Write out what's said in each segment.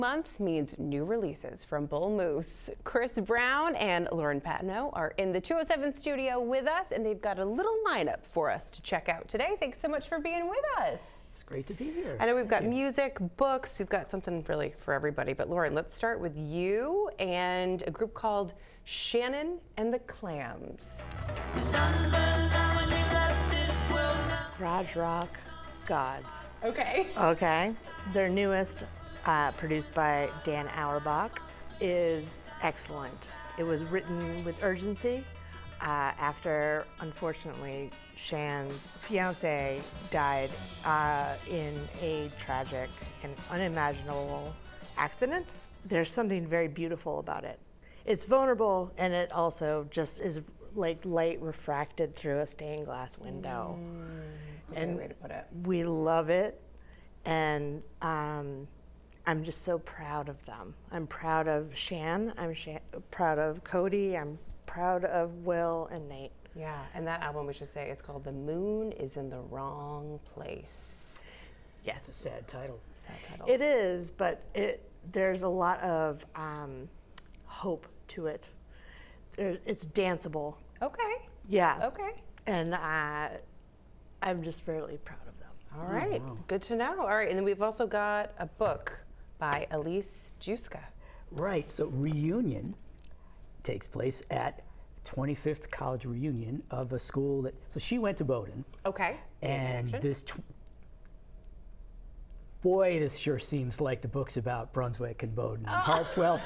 Month means new releases from Bull Moose. Chris Brown and Lauren Patino are in the 207 studio with us, and they've got a little lineup for us to check out today. Thanks so much for being with us. It's great to be here. I know we've got music, books, we've got something really for everybody. But Lauren, let's start with you and a group called Shannon and the Clams. Garage rock gods. Okay. Okay. Their newest, produced by Dan Auerbach, is excellent. It was written with urgency after, unfortunately, Shan's fiance died in a tragic and unimaginable accident. There's something very beautiful about it. It's vulnerable, and it also just is like light refracted through a stained glass window. That's a good way to put it. We love it, and I'm just so proud of them. I'm proud of Shan, proud of Cody, I'm proud of Will and Nate. Yeah, and that album, we should say, is called The Moon is in the Wrong Place. Yes. It's a sad title. Sad title. It is, but there's a lot of hope to it. It's danceable. Okay. Yeah. Okay. And I'm just really proud of them. All right. wow. Good to know. All right. And then we've also got a book by Elise Juska. Right, so Reunion takes place at 25th college reunion of a school that, so she went to Bowdoin. Okay. And this, boy, this sure seems like the book's about Brunswick and Bowdoin and Harpswell.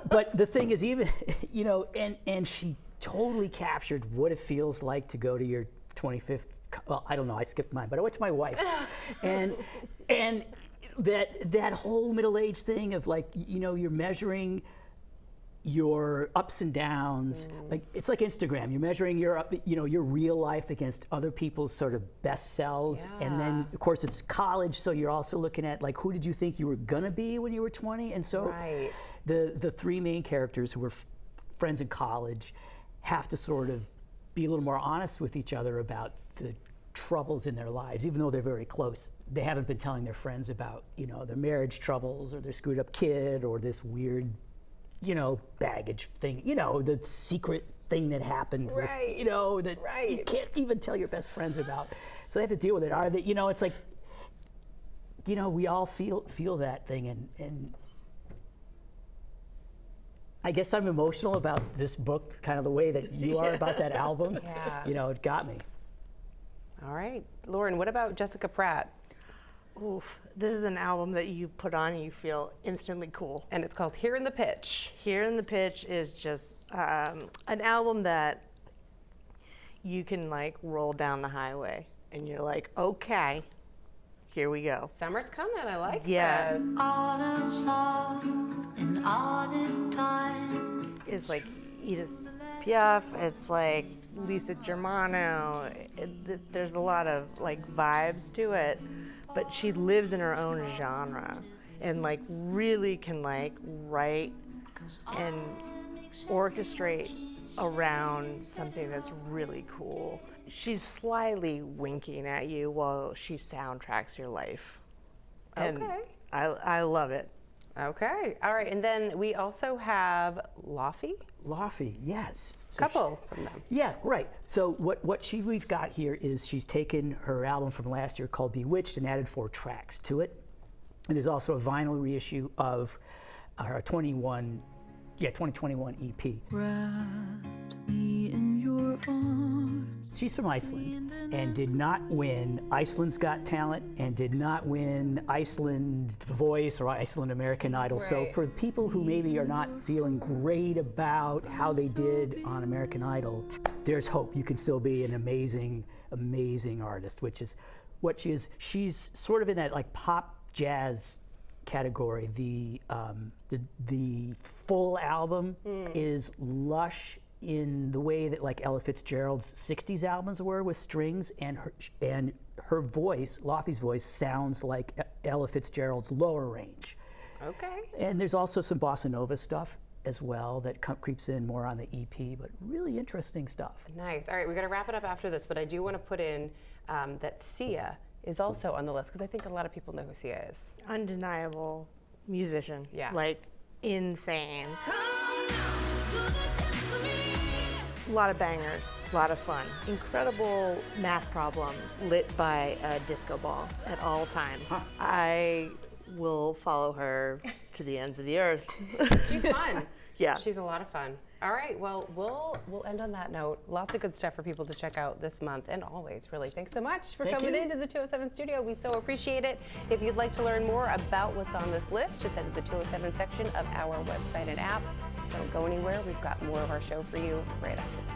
But the thing is, even, you know, and she totally captured what it feels like to go to your 25th, well, I don't know, I skipped mine, but I went to my wife's. and that whole middle-aged thing of, like, you know, you're measuring your ups and downs. Like, it's like Instagram. You're measuring your real life against other people's sort of best selves. Yeah. And then, of course, it's college, so you're also looking at, like, who did you think you were gonna be when you were 20? And so Right. the three main characters who were friends in college have to sort of be a little more honest with each other about the troubles in their lives, even though they're very close. They haven't been telling their friends about, you know, their marriage troubles or their screwed up kid or this weird, you know, baggage thing, you know, the secret thing that happened, Right. with, you know, that you Right. can't even tell your best friends about. So they have to deal with it. Are they, you know, it's like, you know, we all feel that thing, and I guess I'm emotional about this book, kind of the way that you are about that album. Yeah. You know, it got me. All right. Lauren, what about Jessica Pratt? Oof, this is an album that you put on and you feel instantly cool. And it's called Here in the Pitch. Here in the Pitch is just an album that you can, like, roll down the highway and you're like, okay, here we go. Summer's coming. I like Yeah. this. All of love and all of time. It's like Edith Piaf, it's like Lisa Germano. There's a lot of, like, vibes to it, but she lives in her own genre and, like, really can, like, write and orchestrate around something that's really cool. She's slyly winking at you while she soundtracks your life. And Okay. I love it. Okay. All right. And then we also have Laffy. Laffy, yes. So Couple from them. Yeah, right. So what we've got here is she's taken her album from last year called Bewitched and added 4 tracks to it. And there's also a vinyl reissue of her 2021 EP. Wrapped me in your arms. She's from Iceland and did not win Iceland's Got Talent and did not win Iceland Voice or Iceland American Idol. So Right. for people who maybe are not feeling great about how they did on American Idol, there's hope. You can still be an amazing, amazing artist, which is what she is. She's sort of in that, like, pop jazz category. The full album is lush in the way that, like, Ella Fitzgerald's 60s albums were, with strings, and her voice, Laffy's voice, sounds like Ella Fitzgerald's lower range. Okay. And there's also some bossa nova stuff as well that creeps in more on the EP, but really interesting stuff. Nice. All right, we're going to wrap it up after this, but I do want to put in that Sia is also on the list, because I think a lot of people know who Sia is. Undeniable musician. Yeah. Like, insane. Come now, do this dance for me. A lot of bangers, a lot of fun. Incredible math problem lit by a disco ball at all times. I will follow her to the ends of the earth. She's fun. Yeah. She's a lot of fun. All right, well, we'll end on that note. Lots of good stuff for people to check out this month and always, really. Thanks so much for Thank coming you. into the 207 studio. We so appreciate it. If you'd like to learn more about what's on this list, just head to the 207 section of our website and app. Don't go anywhere. We've got more of our show for you right after this.